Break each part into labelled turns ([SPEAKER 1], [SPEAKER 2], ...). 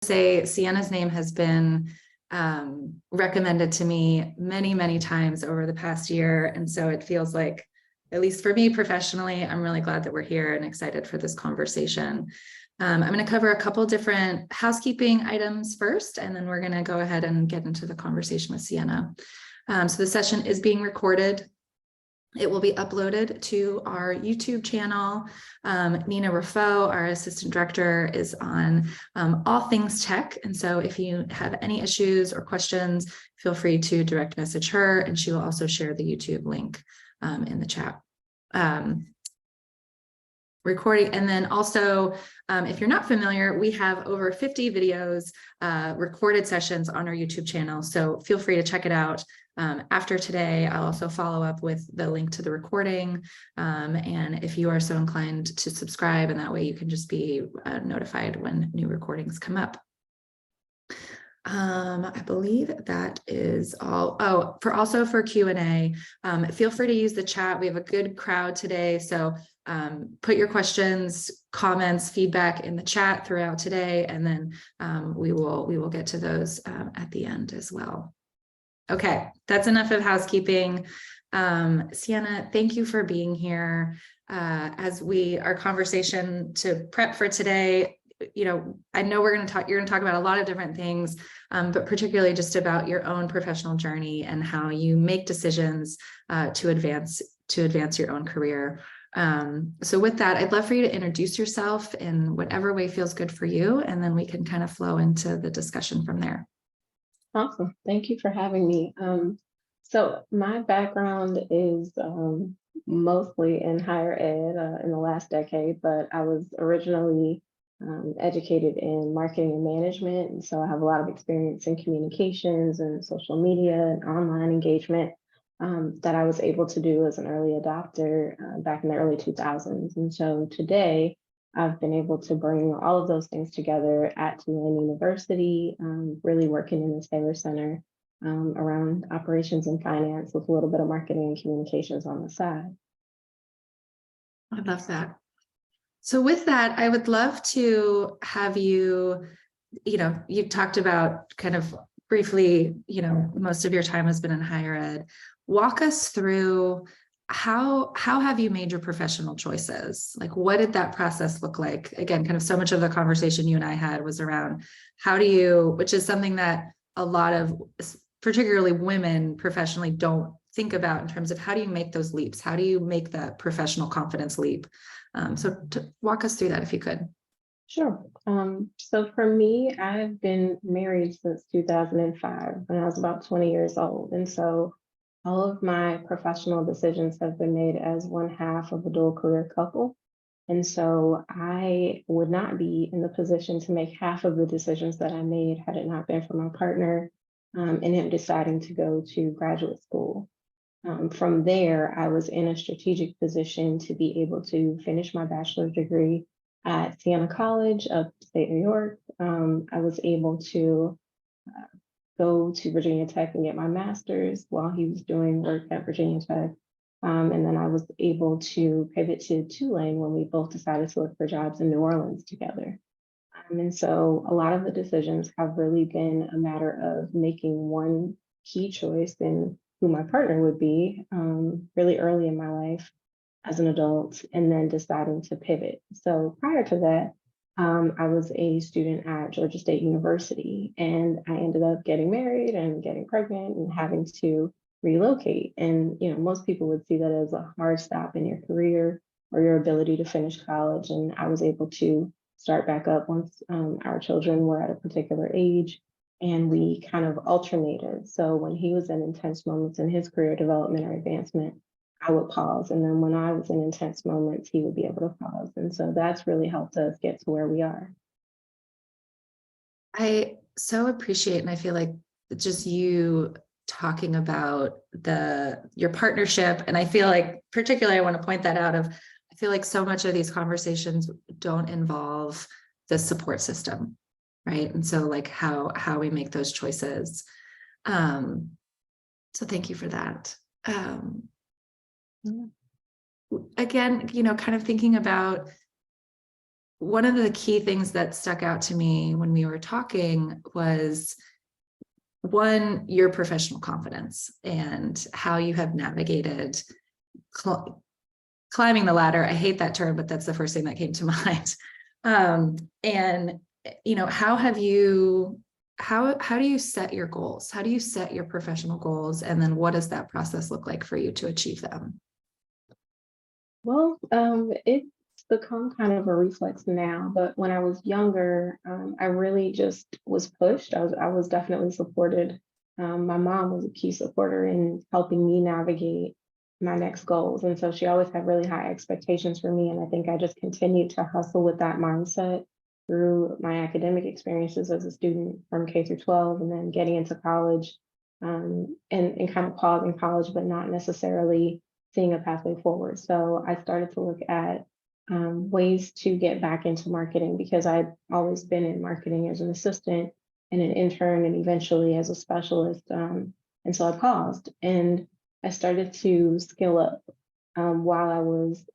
[SPEAKER 1] say Sienna's name has been recommended to me many, many times over the past year. And so it feels like, at least for me professionally, I'm really glad that we're here and excited for this conversation. I'm going to cover a couple different housekeeping items first, and then we're going to go ahead and get into the conversation with Sienna. So the session is being recorded. It will be uploaded to our YouTube channel. Nina Raffo, our assistant director, is on all things tech. And so if you have any issues or questions, feel free to direct message her, and she will also share the YouTube link in the chat. Recording. And then also, if you're not familiar, we have over 50 videos, recorded sessions on our YouTube channel. So feel free to check it out. After today, I'll also follow up with the link to the recording. And if you are so inclined to subscribe, and that way you can just be notified when new recordings come up. I believe that is all. Oh, for Q&A, feel free to use the chat. We have a good crowd today. So put your questions, comments, feedback in the chat throughout today, and then we will get to those at the end as well. Okay, that's enough of housekeeping. Sienna, thank you for being here. As our conversation to prep for today, I know you're going to talk about a lot of different things, but particularly just about your own professional journey and how you make decisions to advance your own career. So with that, I'd love for you to introduce yourself in whatever way feels good for you, and then we can kind of flow into the discussion from there.
[SPEAKER 2] Awesome. Thank you for having me. So my background is mostly in higher ed in the last decade, but I was originally educated in marketing and management. And so I have a lot of experience in communications and social media and online engagement that I was able to do as an early adopter back in the early 2000s. And so today, I've been able to bring all of those things together at Tulane University, really working in the Taylor Center around operations and finance with a little bit of marketing and communications on the side.
[SPEAKER 1] I love that. So with that, I would love to have you, you talked about kind of briefly, most of your time has been in higher ed. Walk us through how have you made your professional choices? Like, what did that process look like? Again, kind of so much of the conversation you and I had was around which is something that a lot of, particularly women professionally, don't think about in terms of how do you make those leaps? How do you make that professional confidence leap? So to walk us through that, if you could.
[SPEAKER 2] Sure. So for me, I've been married since 2005 when I was about 20 years old. And so all of my professional decisions have been made as one half of a dual career couple. And so I would not be in the position to make half of the decisions that I made had it not been for my partner and him deciding to go to graduate school. From there, I was in a strategic position to be able to finish my bachelor's degree at Sienna College, upstate New York. I was able to go to Virginia Tech and get my master's while he was doing work at Virginia Tech. And then I was able to pivot to Tulane when we both decided to look for jobs in New Orleans together. And so a lot of the decisions have really been a matter of making one key choice in who my partner would be really early in my life as an adult, and then deciding to pivot. So prior to that, I was a student at Georgia State University, and I ended up getting married and getting pregnant and having to relocate. And most people would see that as a hard stop in your career or your ability to finish college. And I was able to start back up once our children were at a particular age, and we kind of alternated. So when he was in intense moments in his career development or advancement, I would pause. And then when I was in intense moments, he would be able to pause. And so that's really helped us get to where we are.
[SPEAKER 1] I so appreciate, and I feel like just you talking about your partnership. And I feel like particularly I want to point that out I feel like so much of these conversations don't involve the support system, right? And so like how we make those choices. So thank you for that. Again, kind of thinking about one of the key things that stuck out to me when we were talking was, one, your professional confidence and how you have navigated climbing the ladder. I hate that term, but that's the first thing that came to mind. And how do you set your goals? How do you set your professional goals? And then what does that process look like for you to achieve them?
[SPEAKER 2] Well, it's become kind of a reflex now, but when I was younger, I really just was pushed. I was definitely supported. My mom was a key supporter in helping me navigate my next goals. And so she always had really high expectations for me. And I think I just continued to hustle with that mindset through my academic experiences as a student from K through 12 and then getting into college, and kind of pausing college, but not necessarily seeing a pathway forward. So I started to look at ways to get back into marketing because I'd always been in marketing as an assistant and an intern and eventually as a specialist. And so I paused and I started to skill up while I was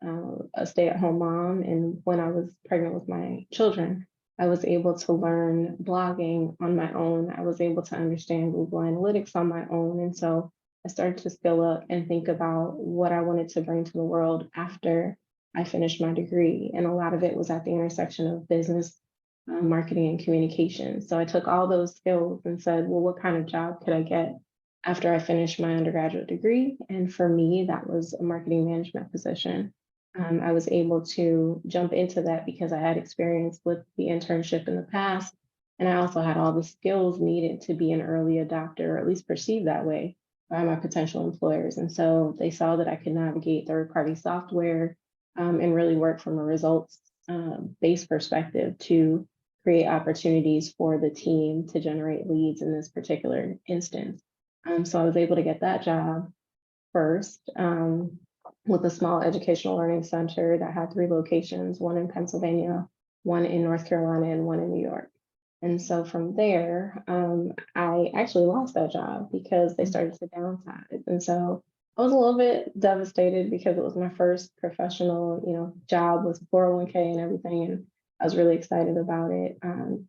[SPEAKER 2] a stay-at-home mom. And when I was pregnant with my children, I was able to learn blogging on my own. I was able to understand Google Analytics on my own. And so I started to skill up and think about what I wanted to bring to the world after I finished my degree. And a lot of it was at the intersection of business, marketing, and communication. So I took all those skills and said, well, what kind of job could I get after I finished my undergraduate degree? And for me, that was a marketing management position. I was able to jump into that because I had experience with the internship in the past. And I also had all the skills needed to be an early adopter, or at least perceived that way by my potential employers. And so they saw that I could navigate third-party software and really work from a results based perspective to create opportunities for the team to generate leads in this particular instance. So I was able to get that job first with a small educational learning center that had 3 locations, one in Pennsylvania, one in North Carolina, and one in New York. And so from there, I actually lost that job because they started to downsize. And so I was a little bit devastated because it was my first professional, job with 401k and everything. And I was really excited about it.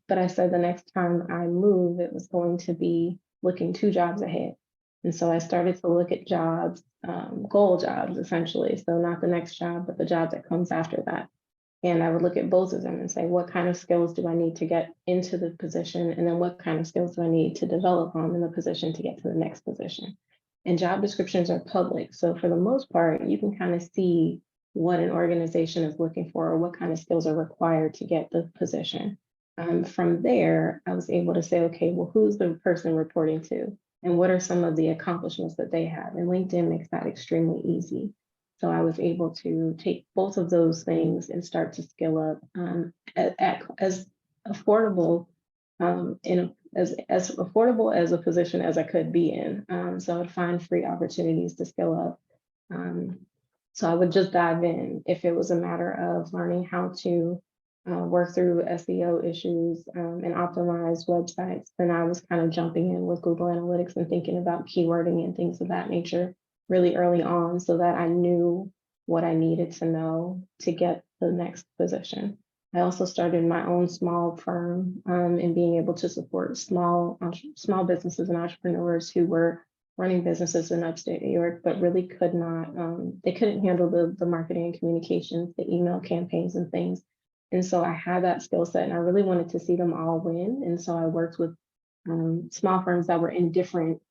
[SPEAKER 2] But I said the next time I move, it was going to be looking 2 jobs ahead. And so I started to look at jobs, goal jobs, essentially. So not the next job, but the job that comes after that. And I would look at both of them and say, what kind of skills do I need to get into the position? And then what kind of skills do I need to develop on in the position to get to the next position? And job descriptions are public. So for the most part, you can kind of see what an organization is looking for or what kind of skills are required to get the position. From there, I was able to say, okay, well, who's the person reporting to? And what are some of the accomplishments that they have? And LinkedIn makes that extremely easy. So I was able to take both of those things and start to skill up as affordable as affordable as a position as I could be in. So I would find free opportunities to skill up. So I would just dive in if it was a matter of learning how to work through SEO issues and optimize websites. Then I was kind of jumping in with Google Analytics and thinking about keywording and things of that nature really early on so that I knew what I needed to know to get the next position. I also started my own small firm in being able to support small businesses and entrepreneurs who were running businesses in upstate New York, but really could not, they couldn't handle the marketing and communications, the email campaigns and things. And so I had that skill set and I really wanted to see them all win. And so I worked with small firms that were in different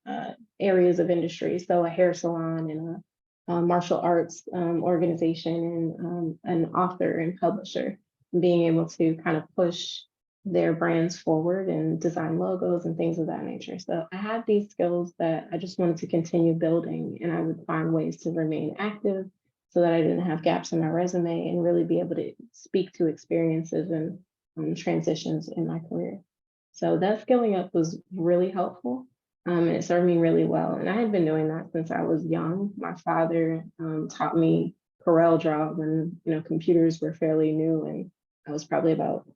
[SPEAKER 2] areas of industry. So a hair salon and a martial arts organization and an author and publisher, being able to kind of push their brands forward and design logos and things of that nature. So I had these skills that I just wanted to continue building, and I would find ways to remain active so that I didn't have gaps in my resume and really be able to speak to experiences and transitions in my career. So that skilling up was really helpful, and it served me really well. And I had been doing that since I was young. My father taught me CorelDRAW when computers were fairly new, and I was probably about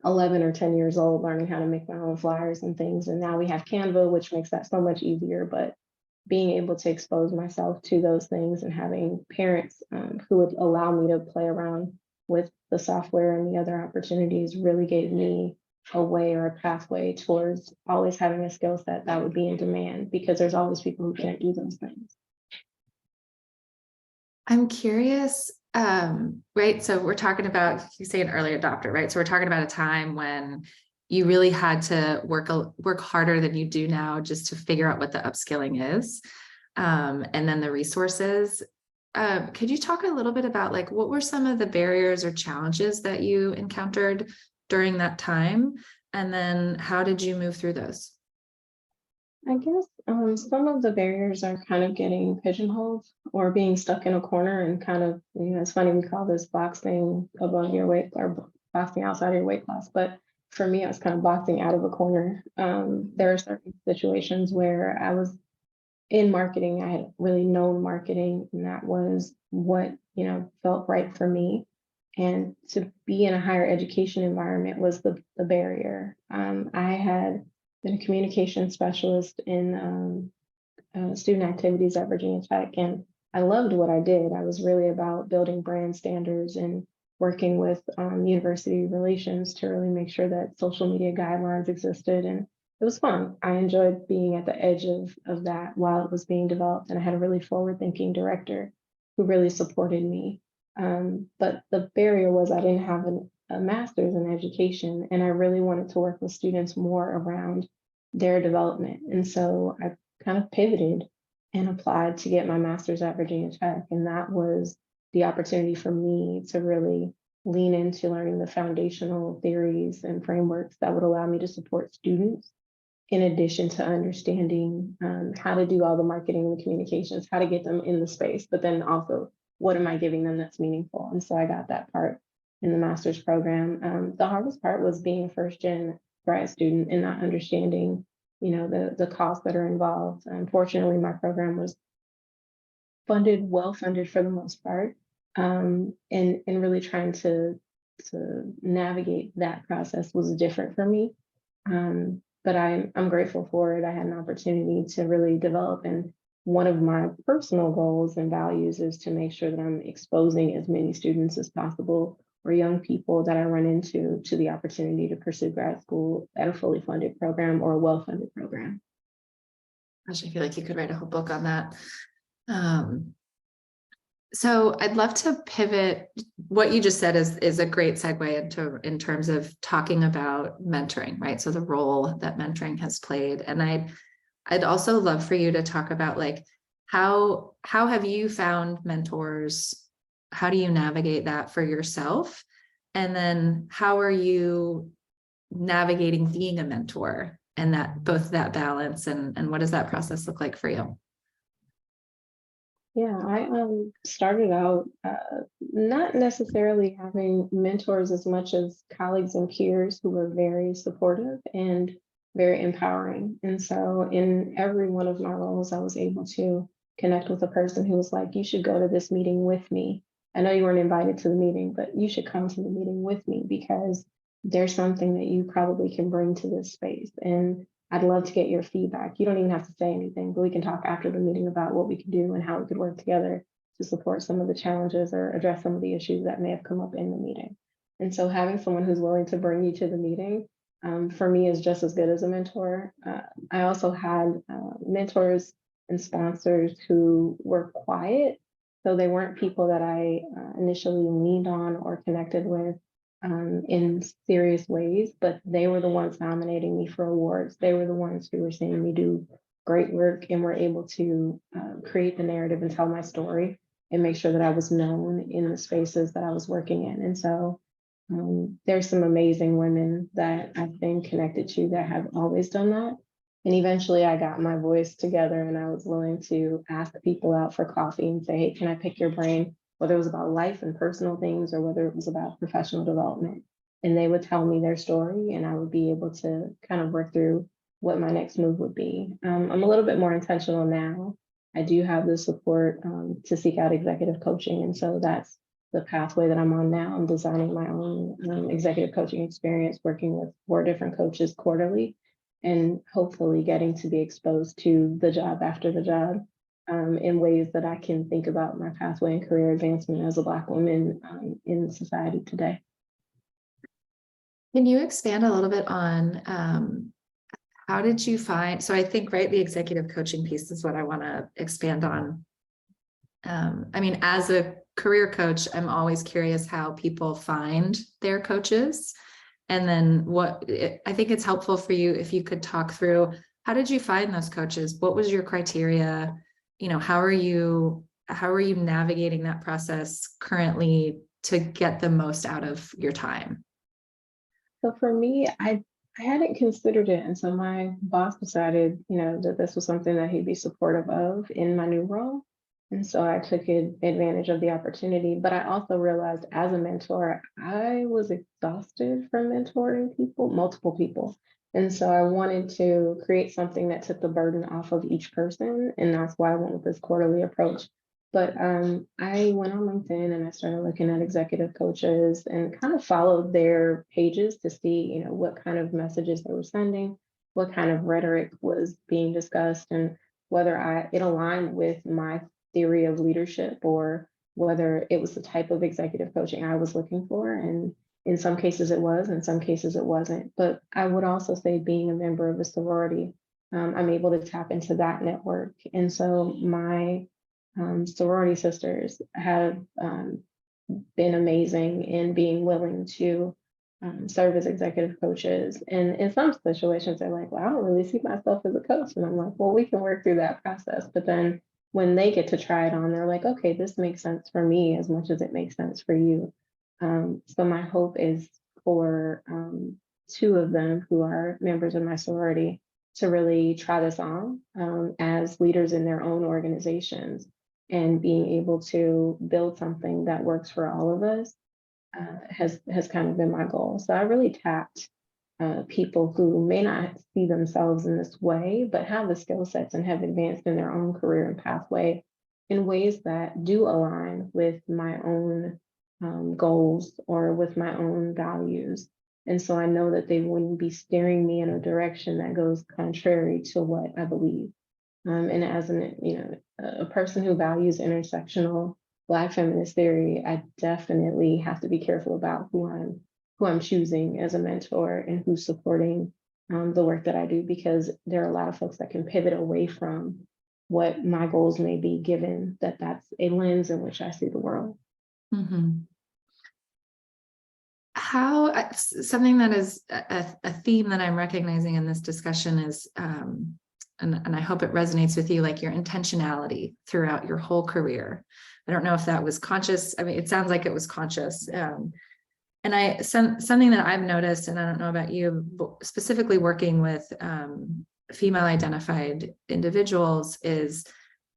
[SPEAKER 2] 11 or 10 years old, learning how to make my own flyers and things. And now we have Canva, which makes that so much easier. But being able to expose myself to those things and having parents who would allow me to play around with the software and the other opportunities really gave me a way or a pathway towards always having a skill set that would be in demand, because there's always people who can't do those things.
[SPEAKER 1] I'm curious, right? So we're talking about, you say an early adopter, right? So we're talking about a time when you really had to work harder than you do now just to figure out what the upskilling is, and then the resources. Could you talk a little bit about like what were some of the barriers or challenges that you encountered during that time? And then how did you move through those?
[SPEAKER 2] I guess some of the barriers are kind of getting pigeonholed or being stuck in a corner and kind of, it's funny, we call this boxing above your weight or boxing outside of your weight class. But for me, I was kind of boxing out of a corner. There are certain situations where I was in marketing, I had really known marketing, and that was what, felt right for me. And to be in a higher education environment was the barrier. I had been a communication specialist in student activities at Virginia Tech, and I loved what I did. I was really about building brand standards and working with university relations to really make sure that social media guidelines existed. And it was fun. I enjoyed being at the edge of that while it was being developed. And I had a really forward-thinking director who really supported me. But the barrier was I didn't have a master's in education, and I really wanted to work with students more around their development. And so I kind of pivoted and applied to get my master's at Virginia Tech. And that was the opportunity for me to really lean into learning the foundational theories and frameworks that would allow me to support students, in addition to understanding how to do all the marketing and the communications, how to get them in the space, but then also what am I giving them that's meaningful? And so I got that part in the master's program. The hardest part was being a first gen grad student and not understanding, the costs that are involved. Unfortunately, my program was well funded for the most part, and really trying to navigate that process was different for me. But I'm grateful for it. I had an opportunity to really develop, and one of my personal goals and values is to make sure that I'm exposing as many students as possible or young people that I run into to the opportunity to pursue grad school at a fully funded program or a well-funded program.
[SPEAKER 1] Gosh, I feel like you could write a whole book on that. So I'd love to pivot. What you just said is a great segue in terms of talking about mentoring, right? So the role that mentoring has played. And I'd also love for you to talk about like how have you found mentors? How do you navigate that for yourself? And then how are you navigating being a mentor and that both that balance and what does that process look like for you?
[SPEAKER 2] Yeah, I started out not necessarily having mentors as much as colleagues and peers who were very supportive and very empowering. And so in every one of my roles, I was able to connect with a person who was like, you should go to this meeting with me. I know you weren't invited to the meeting, but you should come to the meeting with me because there's something that you probably can bring to this space. And I'd love to get your feedback. You don't even have to say anything, but we can talk after the meeting about what we could do and how we could work together to support some of the challenges or address some of the issues that may have come up in the meeting. And so having someone who's willing to bring you to the meeting, for me, is just as good as a mentor. I also had mentors and sponsors who were quiet. So they weren't people that I initially leaned on or connected with in serious ways, but they were the ones nominating me for awards. They were the ones who were seeing me do great work and were able to create the narrative and tell my story and make sure that I was known in the spaces that I was working in. And so there's some amazing women that I've been connected to that have always done that. And eventually I got my voice together and I was willing to ask people out for coffee and say, hey, can I pick your brain? Whether it was about life and personal things or whether it was about professional development. And they would tell me their story and I would be able to kind of work through what my next move would be. I'm a little bit more intentional now. I do have the support to seek out executive coaching. And so that's the pathway that I'm on now. I'm designing my own executive coaching experience, working with 4 different coaches quarterly, and hopefully getting to be exposed to the job after the job in ways that I can think about my pathway and career advancement as a Black woman in society today.
[SPEAKER 1] Can you expand a little bit on how did you find, so I think, right, the executive coaching piece is what I want to expand on. I mean, as a career coach, I'm always curious how people find their coaches. And then I think it's helpful for you if you could talk through, how did you find those coaches? What was your criteria? You know, how are you navigating that process currently to get the most out of your time?
[SPEAKER 2] So for me, I hadn't considered it until my boss decided, that this was something that he'd be supportive of in my new role. And so I took advantage of the opportunity. But I also realized as a mentor, I was exhausted from mentoring people, multiple people. And so I wanted to create something that took the burden off of each person. And that's why I went with this quarterly approach. But I went on LinkedIn and I started looking at executive coaches and kind of followed their pages to see, what kind of messages they were sending, what kind of rhetoric was being discussed, and whether it aligned with my theory of leadership or whether it was the type of executive coaching I was looking for. And in some cases it was, in some cases it wasn't. But I would also say being a member of a sorority, I'm able to tap into that network. And so my sorority sisters have been amazing in being willing to serve as executive coaches. And in some situations, they're like, well, I don't really see myself as a coach. And I'm like, well, we can work through that process. But then when they get to try it on, they're like, okay, this makes sense for me as much as it makes sense for you. So my hope is for two of them who are members of my sorority to really try this on as leaders in their own organizations, and being able to build something that works for all of us has kind of been my goal. So I really tapped people who may not see themselves in this way, but have the skill sets and have advanced in their own career and pathway in ways that do align with my own goals or with my own values. And so I know that they wouldn't be steering me in a direction that goes contrary to what I believe. And as a person who values intersectional Black feminist theory, I definitely have to be careful about who I'm choosing as a mentor and who's supporting the work that I do, because there are a lot of folks that can pivot away from what my goals may be, given that that's a lens in which I see the world.
[SPEAKER 1] Mm-hmm. Something that is a theme that I'm recognizing in this discussion is, and I hope it resonates with you, like your intentionality throughout your whole career. I don't know if that was conscious. I mean, it sounds like it was conscious. And something that I've noticed, and I don't know about you, but specifically working with female identified individuals, is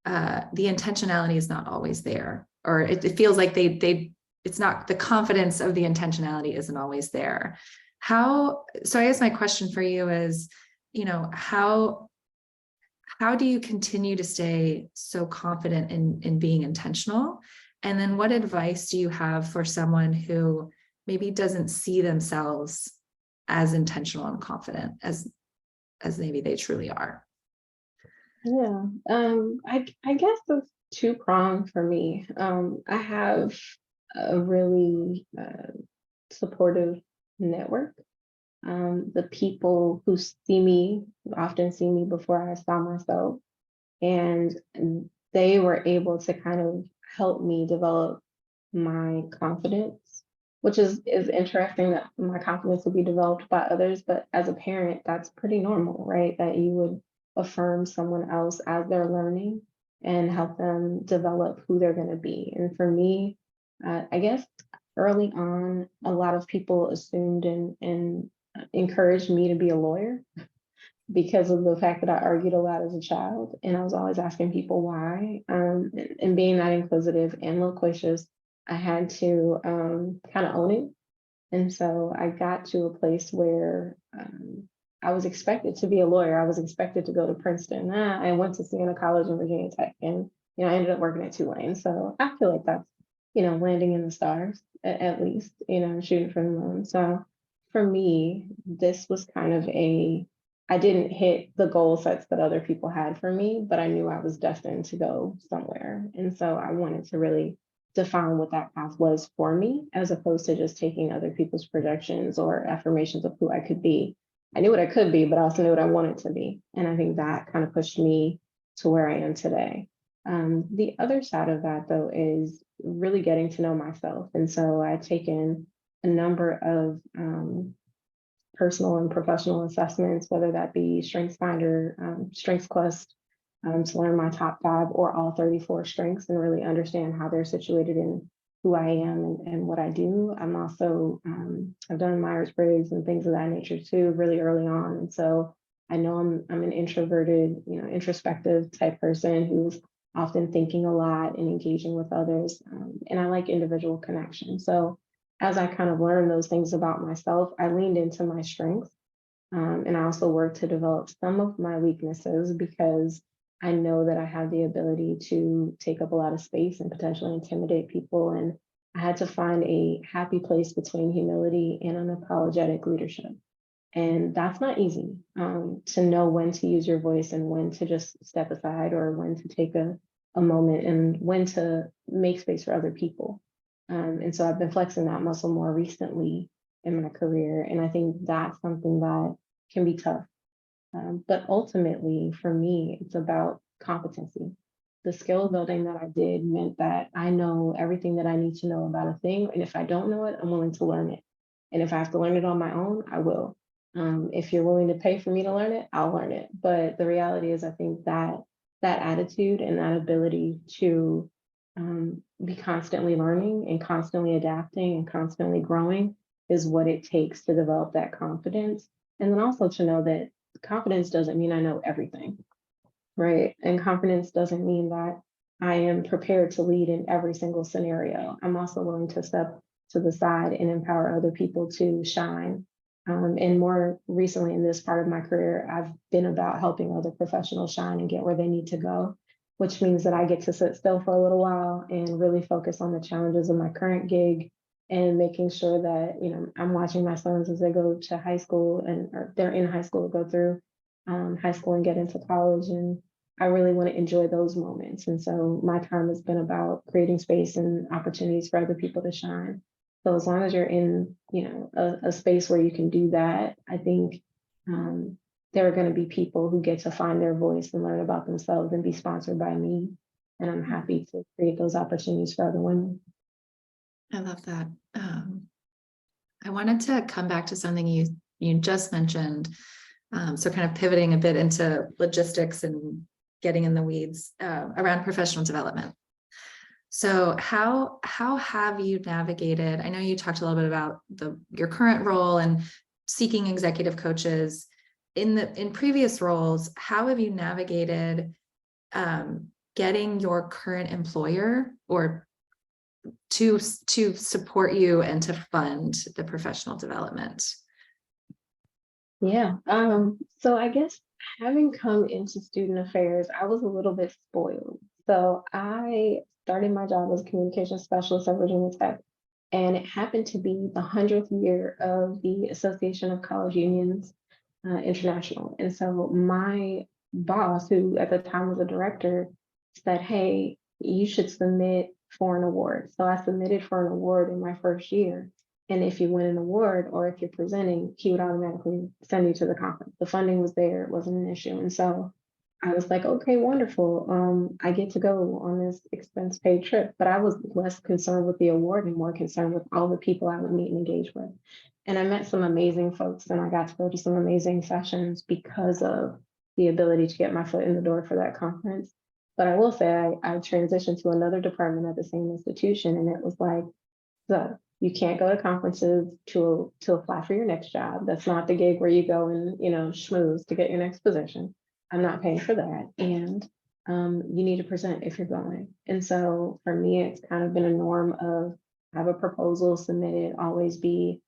[SPEAKER 1] the intentionality is not always there, or it feels like it's not, the confidence of the intentionality isn't always there. So I guess my question for you is, how do you continue to stay so confident in being intentional? And then what advice do you have for someone who maybe doesn't see themselves as intentional and confident as maybe they truly are?
[SPEAKER 2] Yeah, I guess it's two-pronged for me. I have a really supportive network. The people who see me often see me before I saw myself, and they were able to kind of help me develop my confidence, which is interesting that my confidence will be developed by others. But as a parent, that's pretty normal, right? That you would affirm someone else as they're learning and help them develop who they're going to be. And for me, I guess early on, a lot of people assumed and encouraged me to be a lawyer because of the fact that I argued a lot as a child, and I was always asking people why. And being that inquisitive and loquacious, I had to kind of own it. And so I got to a place where I was expected to be a lawyer. I was expected to go to Princeton. I went to Sienna College and Virginia Tech, and I ended up working at Tulane. So I feel like that's landing in the stars at least. Shooting for the moon. So for me, this was kind of a I didn't hit the goal sets that other people had for me, but I knew I was destined to go somewhere. And so I wanted to really define what that path was for me, as opposed to just taking other people's projections or affirmations of who I could be. I knew what I could be, but I also knew what I wanted to be. And I think that kind of pushed me to where I am today. The other side of that, though, is really getting to know myself. And so I've taken a number of personal and professional assessments, whether that be StrengthsFinder, StrengthsQuest, to learn my top 5 or all 34 strengths and really understand how they're situated in who I am and what I do. I'm also, I've done Myers-Briggs and things of that nature too, really early on. And so I know I'm an introverted, introspective type person who's often thinking a lot and engaging with others. And I like individual connection. So as I kind of learned those things about myself, I leaned into my strengths. And I also worked to develop some of my weaknesses because I know that I have the ability to take up a lot of space and potentially intimidate people. And I had to find a happy place between humility and unapologetic leadership. And that's not easy, to know when to use your voice and when to just step aside, or when to take a moment and when to make space for other people. And so I've been flexing that muscle more recently in my career. And I think that's something that can be tough. But ultimately, for me, it's about competency. The skill building that I did meant that I know everything that I need to know about a thing. And if I don't know it, I'm willing to learn it. And if I have to learn it on my own, I will. If you're willing to pay for me to learn it, I'll learn it. But the reality is, I think that that attitude and that ability to be constantly learning and constantly adapting and constantly growing is what it takes to develop that confidence. And then also to know that confidence doesn't mean I know everything, right? And confidence doesn't mean that I am prepared to lead in every single scenario. I'm also willing to step to the side and empower other people to shine. And more recently in this part of my career, I've been about helping other professionals shine and get where they need to go, which means that I get to sit still for a little while and really focus on the challenges of my current gig and making sure that, I'm watching my sons as they go to high school or they're in high school, go through high school and get into college. And I really want to enjoy those moments. And so my time has been about creating space and opportunities for other people to shine. So as long as you're in, a space where you can do that, I think there are going to be people who get to find their voice and learn about themselves and be sponsored by me. And I'm happy to create those opportunities for other women.
[SPEAKER 1] I love that. I wanted to come back to something you just mentioned. So kind of pivoting a bit into logistics and getting in the weeds around professional development. So how have you navigated? I know you talked a little bit about your current role and seeking executive coaches. In previous roles, how have you navigated getting your current employer or to support you and to fund the professional development?
[SPEAKER 2] Yeah. So I guess having come into student affairs, I was a little bit spoiled. So I started my job as a communication specialist at Virginia Tech, and it happened to be the 100th year of the Association of College Unions International. And so my boss, who at the time was a director, said, "Hey, you should submit for an award." So I submitted for an award in my first year. And if you win an award or if you're presenting, he would automatically send you to the conference. The funding was there, it wasn't an issue. And so I was like, okay, wonderful. I get to go on this expense paid trip. But I was less concerned with the award and more concerned with all the people I would meet and engage with. And I met some amazing folks, and I got to go to some amazing sessions because of the ability to get my foot in the door for that conference. But I will say I transitioned to another department at the same institution, and it was like, so you can't go to conferences to apply for your next job. That's not the gig where you go and schmooze to get your next position. I'm not paying for that, and you need to present if you're going. And so for me, it's kind of been a norm of have a proposal submitted, always be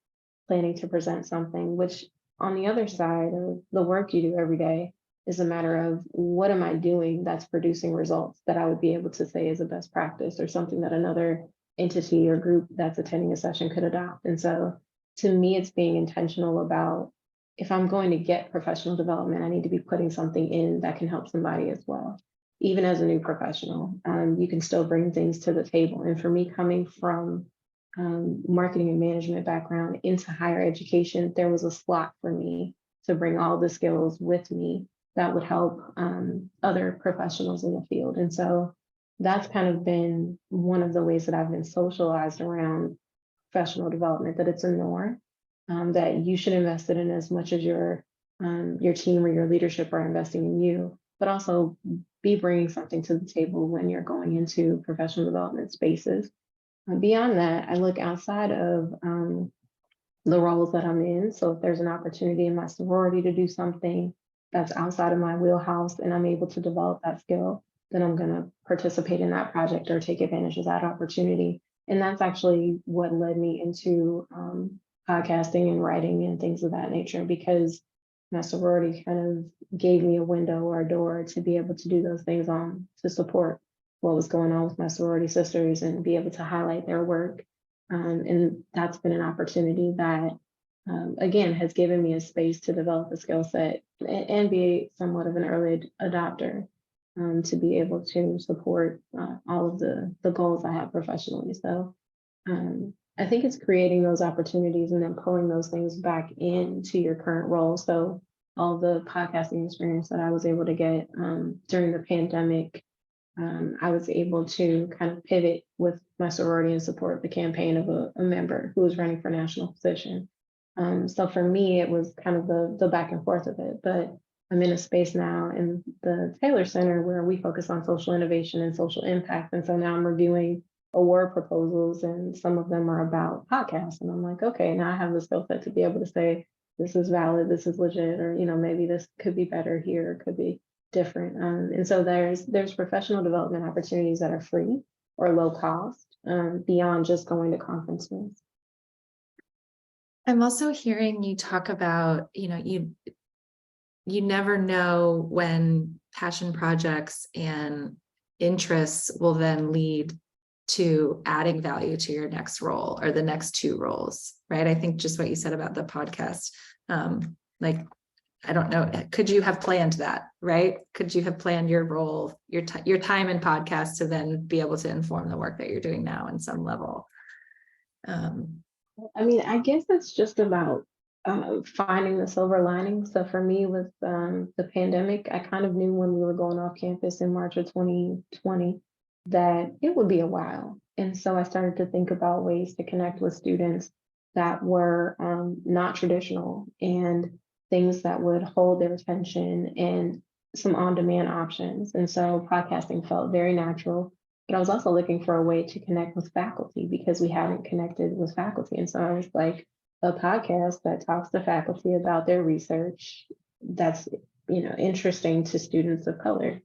[SPEAKER 2] planning to present something. Which on the other side of the work you do every day is a matter of what am I doing that's producing results that I would be able to say is a best practice or something that another entity or group that's attending a session could adopt. And so to me, it's being intentional about if I'm going to get professional development, I need to be putting something in that can help somebody as well. Even as a new professional, you can still bring things to the table. And for me, coming from marketing and management background into higher education, there was a slot for me to bring all the skills with me that would help other professionals in the field. And so that's kind of been one of the ways that I've been socialized around professional development, that it's a norm, that you should invest in as much as your team or your leadership are investing in you, but also be bringing something to the table when you're going into professional development spaces. Beyond that, I look outside of the roles that I'm in. So if there's an opportunity in my sorority to do something that's outside of my wheelhouse and I'm able to develop that skill, then I'm going to participate in that project or take advantage of that opportunity. And that's actually what led me into podcasting and writing and things of that nature, because my sorority kind of gave me a window or a door to be able to do those things on to support what was going on with my sorority sisters and be able to highlight their work. And that's been an opportunity that, again, has given me a space to develop a skill set and be somewhat of an early adopter to be able to support all of the goals I have professionally. So I think it's creating those opportunities and then pulling those things back into your current role. So all the podcasting experience that I was able to get during the pandemic, I was able to kind of pivot with my sorority and support the campaign of a member who was running for national position. So for me, it was kind of the back and forth of it, but I'm in a space now in the Taylor Center where we focus on social innovation and social impact. And so now I'm reviewing award proposals and some of them are about podcasts. And I'm like, okay, now I have the skill set to be able to say, this is valid, this is legit, or, maybe this could be better here, it could be different. And so there's professional development opportunities that are free or low cost beyond just going to conferences.
[SPEAKER 1] I'm also hearing you talk about, you never know when passion projects and interests will then lead to adding value to your next role or the next two roles, right? I think just what you said about the podcast, I don't know, could you have planned that, right? Could you have planned your role, your time in podcast to then be able to inform the work that you're doing now in some level?
[SPEAKER 2] I guess it's just about finding the silver lining. So for me with the pandemic, I kind of knew when we were going off campus in March of 2020 that it would be a while. And so I started to think about ways to connect with students that were not traditional and things that would hold their attention and some on-demand options. And so podcasting felt very natural. But I was also looking for a way to connect with faculty because we hadn't connected with faculty. And so I was like, a podcast that talks to faculty about their research that's interesting to students of color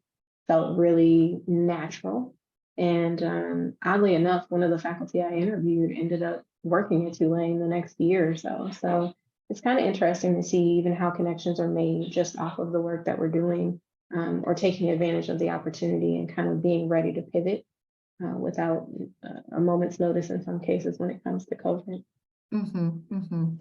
[SPEAKER 2] felt really natural. And oddly enough, one of the faculty I interviewed ended up working at Tulane the next year or so. So it's kind of interesting to see even how connections are made just off of the work that we're doing or taking advantage of the opportunity and kind of being ready to pivot without a moment's notice in some cases when it comes to COVID.
[SPEAKER 1] Mm-hmm, mm-hmm.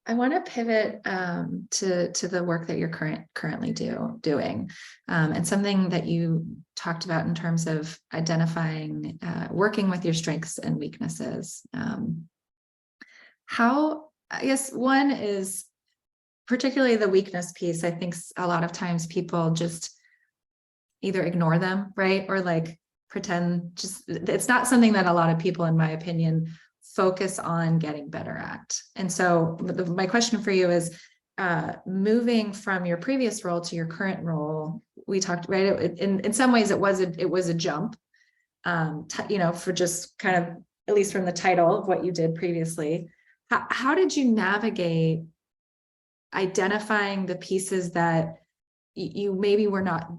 [SPEAKER 1] I want to pivot to the work that you're currently doing, and something that you talked about in terms of identifying, working with your strengths and weaknesses. How, I guess, one is particularly the weakness piece. I think a lot of times people just either ignore them, right, or pretend it's not something that a lot of people, in my opinion, focus on getting better at. And so my question for you is, moving from your previous role to your current role, we talked, right? In some ways it was a jump, for just kind of, at least from the title of what you did previously. How did you navigate identifying the pieces that you maybe were not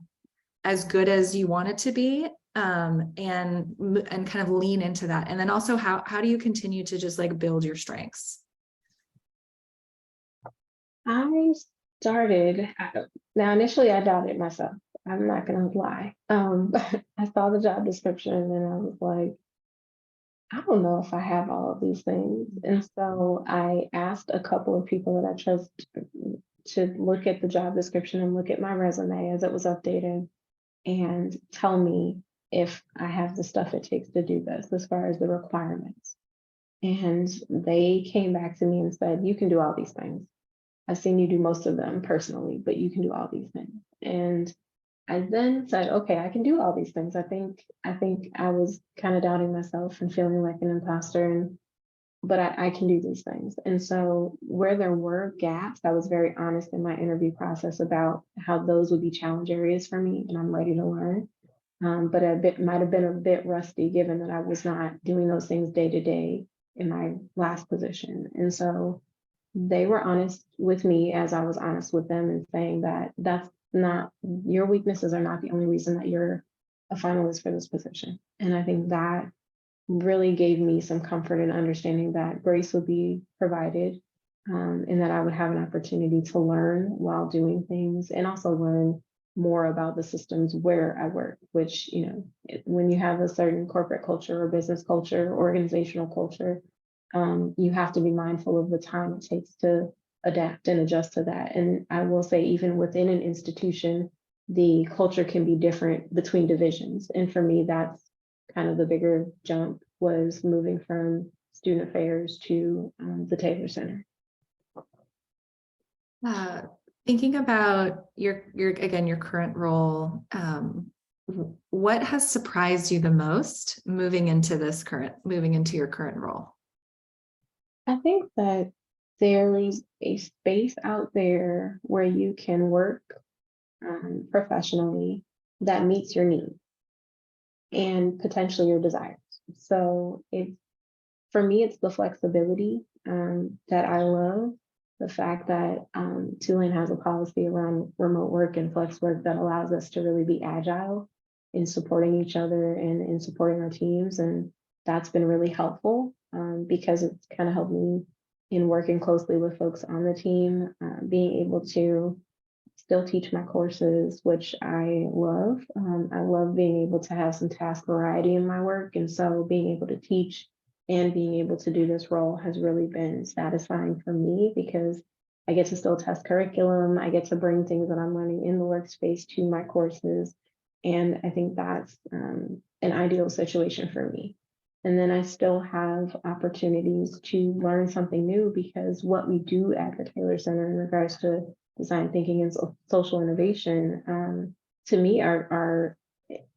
[SPEAKER 1] as good as you wanted to be, and kind of lean into that? And then also how do you continue to just build your strengths?
[SPEAKER 2] I started, now initially I doubted myself. I'm not going to lie. I saw the job description and I was like, I don't know if I have all of these things. And so I asked a couple of people that I trust to look at the job description and look at my resume as it was updated and tell me if I have the stuff it takes to do this as far as the requirements. And they came back to me and said, you can do all these things. I've seen you do most of them personally, but you can do all these things. And I then said, okay, I can do all these things. I think I was kind of doubting myself and feeling like an imposter, and but I can do these things. And so where there were gaps, I was very honest in my interview process about how those would be challenge areas for me, and I'm ready to learn. But a bit might have been a bit rusty given that I was not doing those things day to day in my last position. And so they were honest with me as I was honest with them and saying that that's not your weaknesses are not the only reason that you're a finalist for this position. And I think that really gave me some comfort in understanding that grace would be provided, and that I would have an opportunity to learn while doing things and also learn more about the systems where I work, which, when you have a certain corporate culture or business culture, organizational culture, you have to be mindful of the time it takes to adapt and adjust to that. And I will say, even within an institution, the culture can be different between divisions. And for me, that's kind of the bigger jump was moving from student affairs to the Taylor Center.
[SPEAKER 1] Uh, Thinking about your current role, what has surprised you the most moving into your current role?
[SPEAKER 2] I think that there is a space out there where you can work professionally that meets your needs and potentially your desires. So for me, it's the flexibility that I love. The fact that Tulane has a policy around remote work and flex work that allows us to really be agile in supporting each other and in supporting our teams. And that's been really helpful because it's kind of helped me in working closely with folks on the team, being able to still teach my courses, which I love. I love being able to have some task variety in my work. And so being able to teach and being able to do this role has really been satisfying for me because I get to still test curriculum. I get to bring things that I'm learning in the workspace to my courses. And I think that's an ideal situation for me. And then I still have opportunities to learn something new because what we do at the Taylor Center in regards to design thinking and social innovation, to me are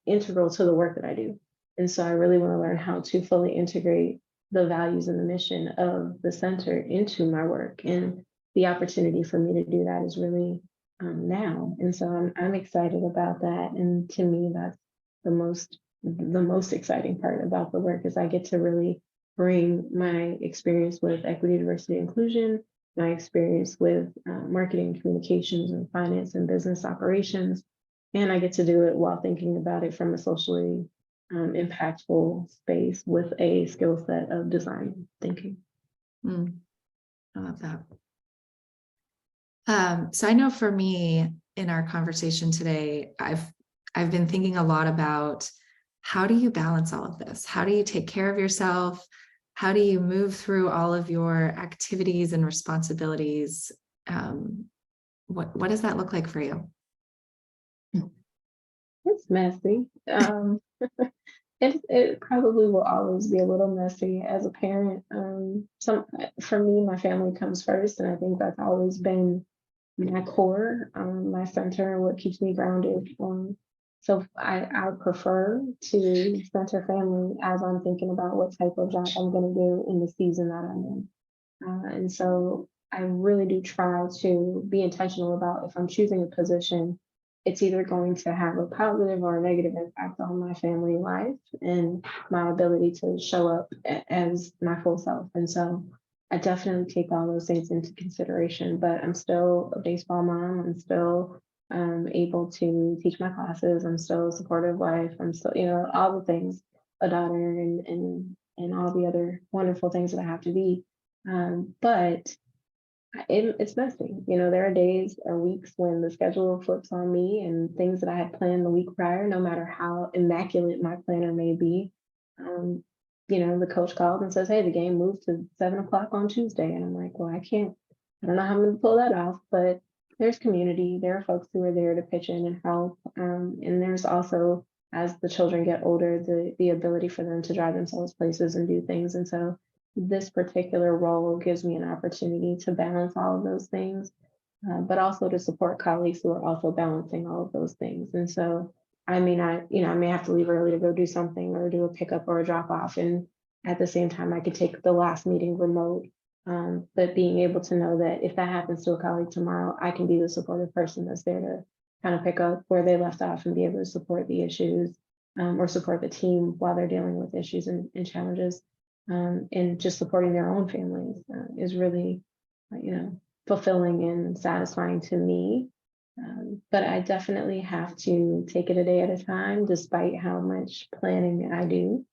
[SPEAKER 2] integral to the work that I do. And so I really want to learn how to fully integrate the values and the mission of the center into my work. And the opportunity for me to do that is really now. And so I'm excited about that. And to me, that's the most exciting part about the work is I get to really bring my experience with equity, diversity, inclusion, my experience with marketing, communications, and finance and business operations. And I get to do it while thinking about it from a socially impactful space with a skill set of design thinking.
[SPEAKER 1] I love that. So I know for me in our conversation today, I've been thinking a lot about how do you balance all of this? How do you take care of yourself? How do you move through all of your activities and responsibilities? What does that look like for you?
[SPEAKER 2] It's messy. It probably will always be a little messy as a parent. For me, my family comes first, and I think that's always been my core, my center, what keeps me grounded. So I prefer to center family as I'm thinking about what type of job I'm going to do in the season that I'm in. And so I really do try to be intentional about if I'm choosing a position, it's either going to have a positive or a negative impact on my family life and my ability to show up as my full self. And so I definitely take all those things into consideration, but I'm still a baseball mom. I'm still able to teach my classes. I'm still a supportive wife. I'm still, all the things, a daughter and all the other wonderful things that I have to be. But it's messy. There are days or weeks when the schedule flips on me and things that I had planned the week prior, no matter how immaculate my planner may be, the coach called and says, hey, the game moved to 7 o'clock on Tuesday. And I'm like, well, I don't know how I'm going to pull that off, but there's community. There are folks who are there to pitch in and help. And there's also, as the children get older, the ability for them to drive themselves places and do things. And so this particular role gives me an opportunity to balance all of those things, but also to support colleagues who are also balancing all of those things. And so I may not, I may have to leave early to go do something or do a pickup or a drop off. And at the same time, I could take the last meeting remote. But being able to know that if that happens to a colleague tomorrow, I can be the supportive person that's there to kind of pick up where they left off and be able to support the issues, or support the team while they're dealing with issues and challenges. And just supporting their own families is really, fulfilling and satisfying to me. But I definitely have to take it a day at a time, despite how much planning I do.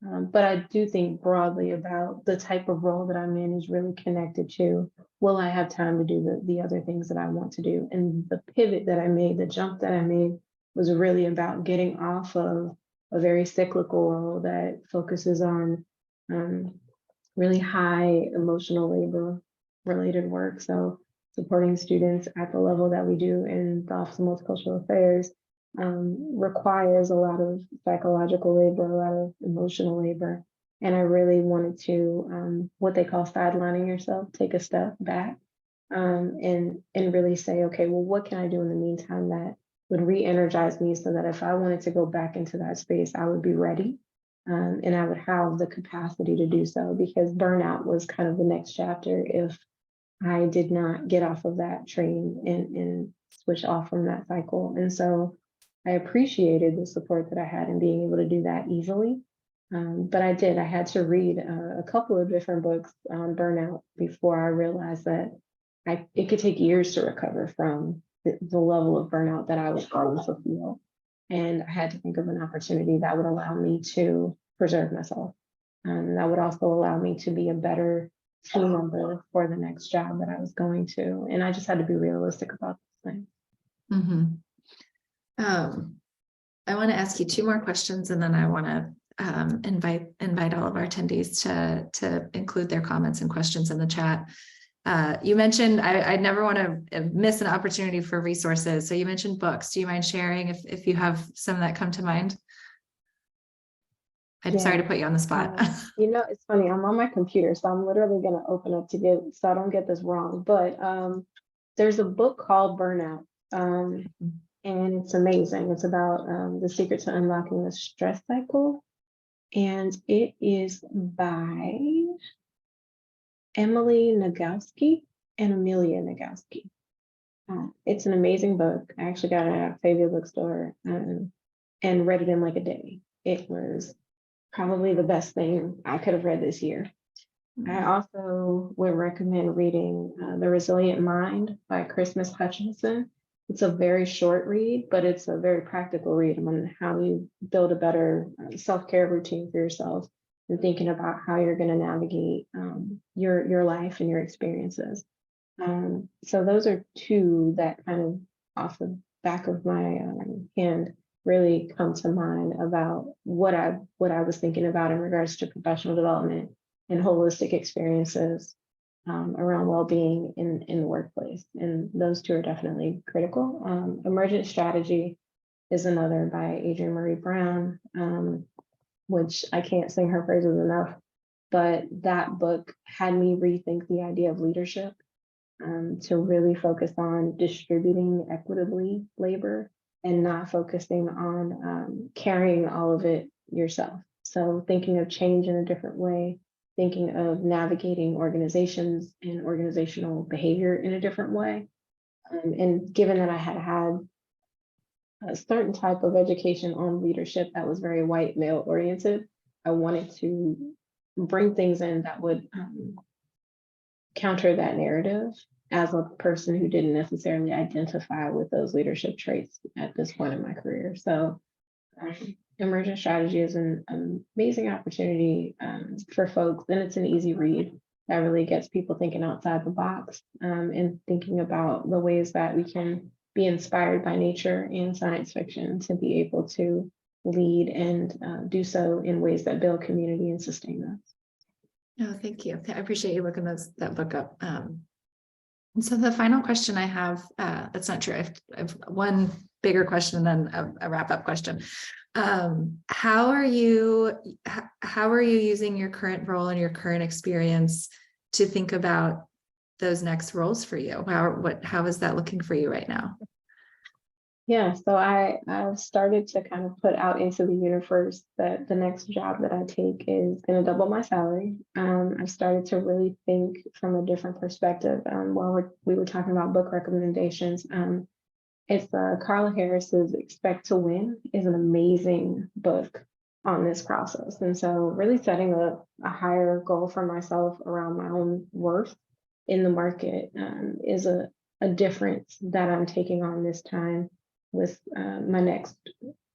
[SPEAKER 2] But I do think broadly about the type of role that I'm in is really connected to, will I have time to do the other things that I want to do? And the pivot that I made, the jump that I made, was really about getting off of a very cyclical role that focuses on really high emotional labor related work. So supporting students at the level that we do in the Office of Multicultural Affairs requires a lot of psychological labor, a lot of emotional labor. And I really wanted to, what they call sidelining yourself, take a step back and really say, okay, well, what can I do in the meantime that would re-energize me so that if I wanted to go back into that space, I would be ready. And I would have the capacity to do so, because burnout was kind of the next chapter if I did not get off of that train and switch off from that cycle. And so I appreciated the support that I had in being able to do that easily. But I had to read a couple of different books on burnout before I realized that it could take years to recover from the level of burnout that I was going to feel. And I had to think of an opportunity that would allow me to preserve myself. That would also allow me to be a better team member for the next job that I was going to. And I just had to be realistic about this thing.
[SPEAKER 1] Mm-hmm. I want to ask you two more questions, and then I want to invite all of our attendees to include their comments and questions in the chat. You mentioned, I never want to miss an opportunity for resources. So you mentioned books. Do you mind sharing if you have some that come to mind? I'm sorry to put you on the spot.
[SPEAKER 2] It's funny. I'm on my computer, so I'm literally going to open up so I don't get this wrong. But there's a book called Burnout, and it's amazing. It's about the secret to unlocking the stress cycle, and it is by Emily Nagoski and Amelia Nagoski. It's an amazing book. I actually got it at Octavia Bookstore and read it in like a day. It was probably the best thing I could have read this year. I also would recommend reading The Resilient Mind by Christmas Hutchinson. It's a very short read, but it's a very practical read on how you build a better self-care routine for yourself and thinking about how you're going to navigate your life and your experiences. So those are two that kind of off the back of my hand really come to mind about what I was thinking about in regards to professional development and holistic experiences around well-being in the workplace. And those two are definitely critical. Emergent Strategy is another by Adrienne Marie Brown, which I can't sing her praises enough, but that book had me rethink the idea of leadership, to really focus on distributing equitably labor and not focusing on carrying all of it yourself. So thinking of change in a different way, thinking of navigating organizations and organizational behavior in a different way. And given that I had a certain type of education on leadership that was very white male oriented, I wanted to bring things in that would counter that narrative as a person who didn't necessarily identify with those leadership traits at this point in my career. So Emergent Strategy is an amazing opportunity for folks, and it's an easy read that really gets people thinking outside the box and thinking about the ways that we can be inspired by nature and science fiction to be able to lead and do so in ways that build community and sustain us.
[SPEAKER 1] Oh, thank you. I appreciate you looking that book up. And so the final question I have, that's not true. I've one bigger question and then a wrap-up question. How are you using your current role and your current experience to think about those next roles for you? How is that looking for you right now?
[SPEAKER 2] Yeah, so I've started to kind of put out into the universe that the next job that I take is going to double my salary. I've started to really think from a different perspective. While we were talking about book recommendations, it's Carla Harris's "Expect to Win" is an amazing book on this process, and so really setting a higher goal for myself around my own worth in the market is a difference that I'm taking on this time with my next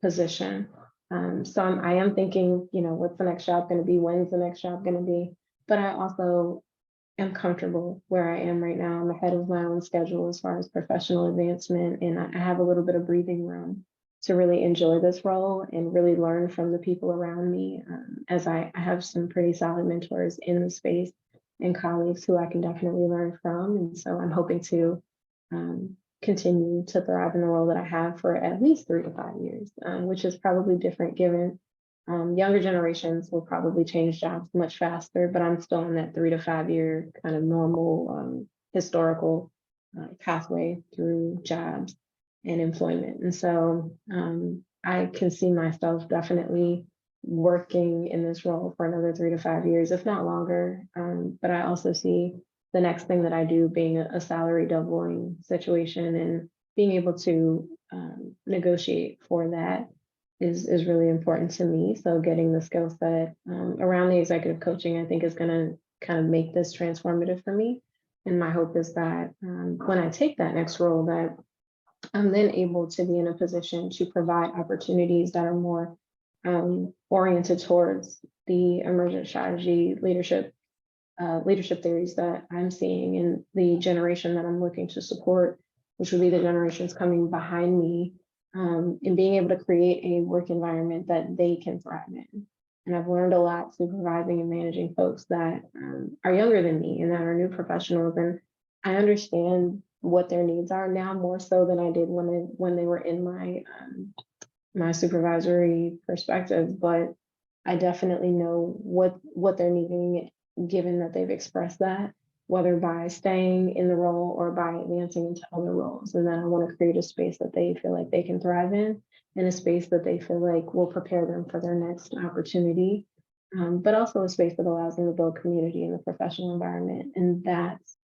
[SPEAKER 2] position. So I am thinking, what's the next job going to be? When's the next job going to be? But I also am comfortable where I am right now. I'm ahead of my own schedule as far as professional advancement, and I have a little bit of breathing room to really enjoy this role and really learn from the people around me, as I have some pretty solid mentors in the space and colleagues who I can definitely learn from. And so I'm hoping to continue to thrive in the role that I have for at least 3 to 5 years, which is probably different given younger generations will probably change jobs much faster, but I'm still in that 3 to 5 year kind of normal historical pathway through jobs and employment. And so I can see myself definitely working in this role for another 3 to 5 years, if not longer. But I also see the next thing that I do being a salary doubling situation, and being able to negotiate for that is really important to me. So getting the skill set around the executive coaching, I think, is going to kind of make this transformative for me. And my hope is that when I take that next role, that I'm then able to be in a position to provide opportunities that are more oriented towards the emergent strategy leadership theories that I'm seeing in the generation that I'm looking to support, which would be the generations coming behind me, and being able to create a work environment that they can thrive in. And I've learned a lot supervising and managing folks that are younger than me and that are new professionals. And I understand what their needs are now more so than I did when they were in my supervisory perspective. But I definitely know what they're needing, given that they've expressed that, whether by staying in the role or by advancing into other roles. And then I want to create a space that they feel like they can thrive in, and a space that they feel like will prepare them for their next opportunity, but also a space that allows them to build community in the professional environment. And that's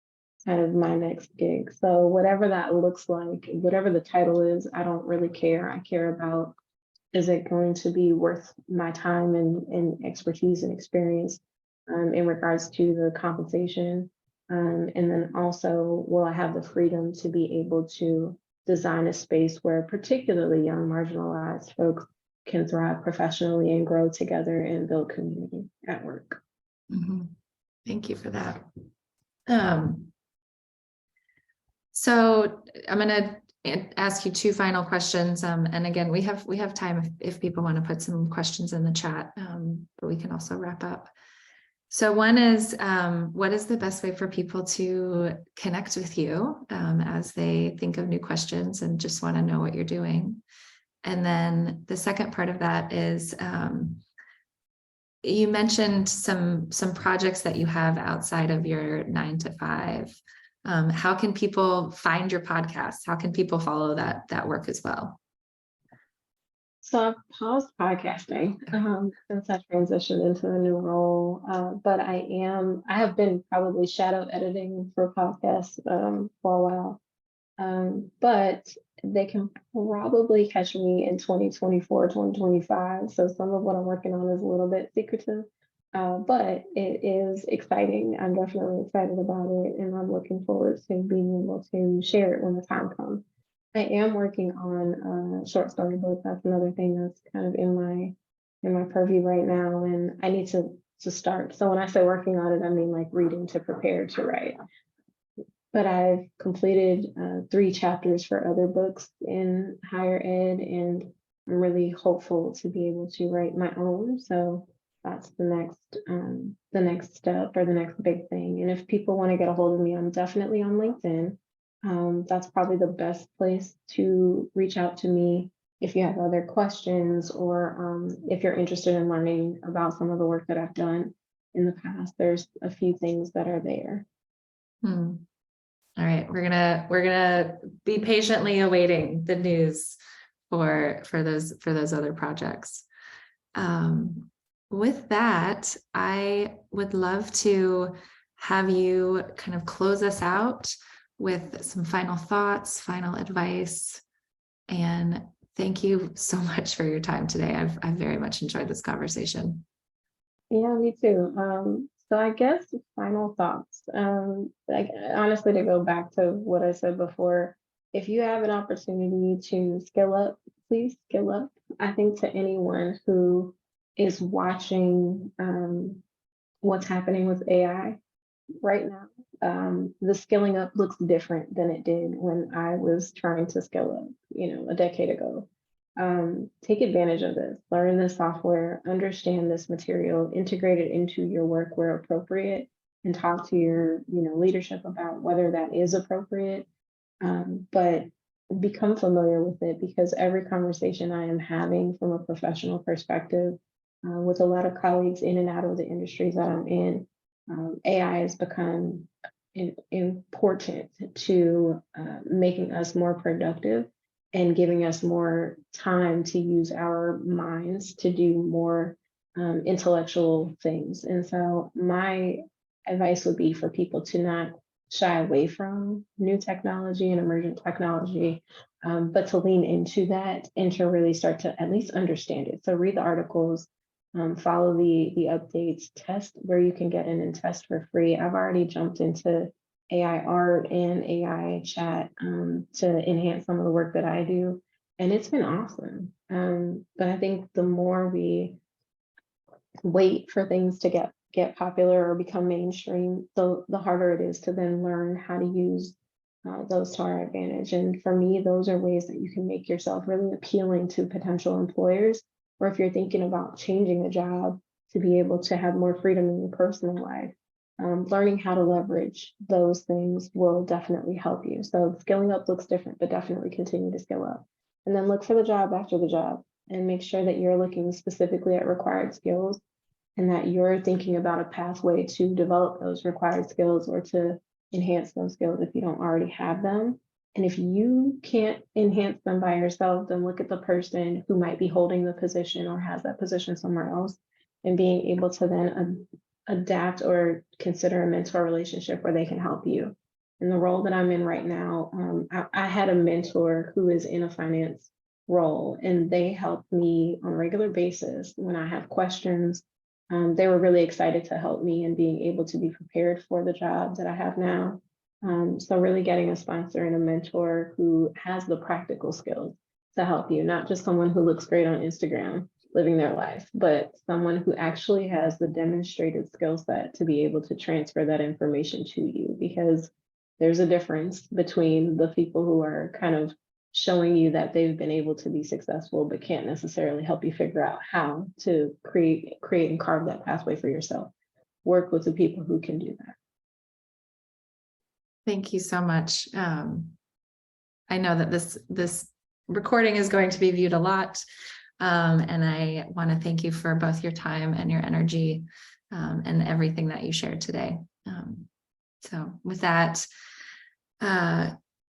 [SPEAKER 2] kind of my next gig. So whatever that looks like, whatever the title is, I don't really care. I care about, is it going to be worth my time and expertise and experience in regards to the compensation? And then also, will I have the freedom to be able to design a space where particularly young marginalized folks can thrive professionally and grow together and build community at work?
[SPEAKER 1] Mm-hmm. Thank you for that. So I'm going to ask you 2 final questions. And again, we have time if people want to put some questions in the chat, but we can also wrap up. So one is, what is the best way for people to connect with you as they think of new questions and just want to know what you're doing? And then the second part of that is, you mentioned some projects that you have outside of your 9 to 5. How can people find your podcast? How can people follow that work as well?
[SPEAKER 2] So I've paused podcasting since I transitioned into the new role, but I have been probably shadow editing for podcasts for a while, but they can probably catch me in 2024, 2025. So some of what I'm working on is a little bit secretive, but it is exciting. I'm definitely excited about it, and I'm looking forward to being able to share it when the time comes. I am working on a short story book. That's another thing that's kind of in my purview right now, and I need to start. So when I say working on it, I mean like reading to prepare to write. But I've completed 3 chapters for other books in higher ed, and I'm really hopeful to be able to write my own. So that's the next step or the next big thing. And if people want to get a hold of me, I'm definitely on LinkedIn. That's probably the best place to reach out to me if you have other questions, or if you're interested in learning about some of the work that I've done in the past. There's a few things that are there.
[SPEAKER 1] Hmm. All right, we're gonna be patiently awaiting the news for those other projects. With that, I would love to have you kind of close us out with some final thoughts, final advice, and thank you so much for your time today. I've very much enjoyed this conversation.
[SPEAKER 2] Yeah, me too. So I guess final thoughts. Like honestly, to go back to what I said before, if you have an opportunity to skill up, please skill up. I think to anyone who is watching what's happening with AI right now, the skilling up looks different than it did when I was trying to skill up, a decade ago. Take advantage of this, learn this software, understand this material, integrate it into your work where appropriate, and talk to your, leadership about whether that is appropriate. But become familiar with it, because every conversation I am having from a professional perspective, with a lot of colleagues in and out of the industries that I'm in, AI has become important to making us more productive and giving us more time to use our minds to do more intellectual things. And so my advice would be for people to not shy away from new technology and emergent technology, but to lean into that and to really start to at least understand it. So read the articles, follow the updates, test where you can get in and test for free. I've already jumped into AI art and AI chat to enhance some of the work that I do, and it's been awesome. But I think the more we wait for things to get popular or become mainstream, the harder it is to then learn how to use those to our advantage. And for me, those are ways that you can make yourself really appealing to potential employers, or if you're thinking about changing a job, to be able to have more freedom in your personal life. Learning how to leverage those things will definitely help you. So skilling up looks different, but definitely continue to skill up. And then look for the job after the job, and make sure that you're looking specifically at required skills, and that you're thinking about a pathway to develop those required skills or to enhance those skills if you don't already have them. And if you can't enhance them by yourself, then look at the person who might be holding the position or has that position somewhere else, and being able to then adapt or consider a mentor relationship where they can help you. In the role that I'm in right now, I had a mentor who is in a finance role, and they help me on a regular basis when I have questions. They were really excited to help me in being able to be prepared for the job that I have now. So really getting a sponsor and a mentor who has the practical skills to help you, not just someone who looks great on Instagram living their life, but someone who actually has the demonstrated skill set to be able to transfer that information to you, because there's a difference between the people who are kind of showing you that they've been able to be successful, but can't necessarily help you figure out how to create and carve that pathway for yourself. Work with the people who can do that.
[SPEAKER 1] Thank you so much. I know that this recording is going to be viewed a lot. And I want to thank you for both your time and your energy, and everything that you shared today. So with that,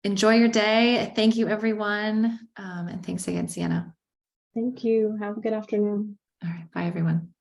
[SPEAKER 1] enjoy your day. Thank you, everyone. And thanks again, Sienna.
[SPEAKER 2] Thank you. Have a good afternoon.
[SPEAKER 1] All right. Bye, everyone.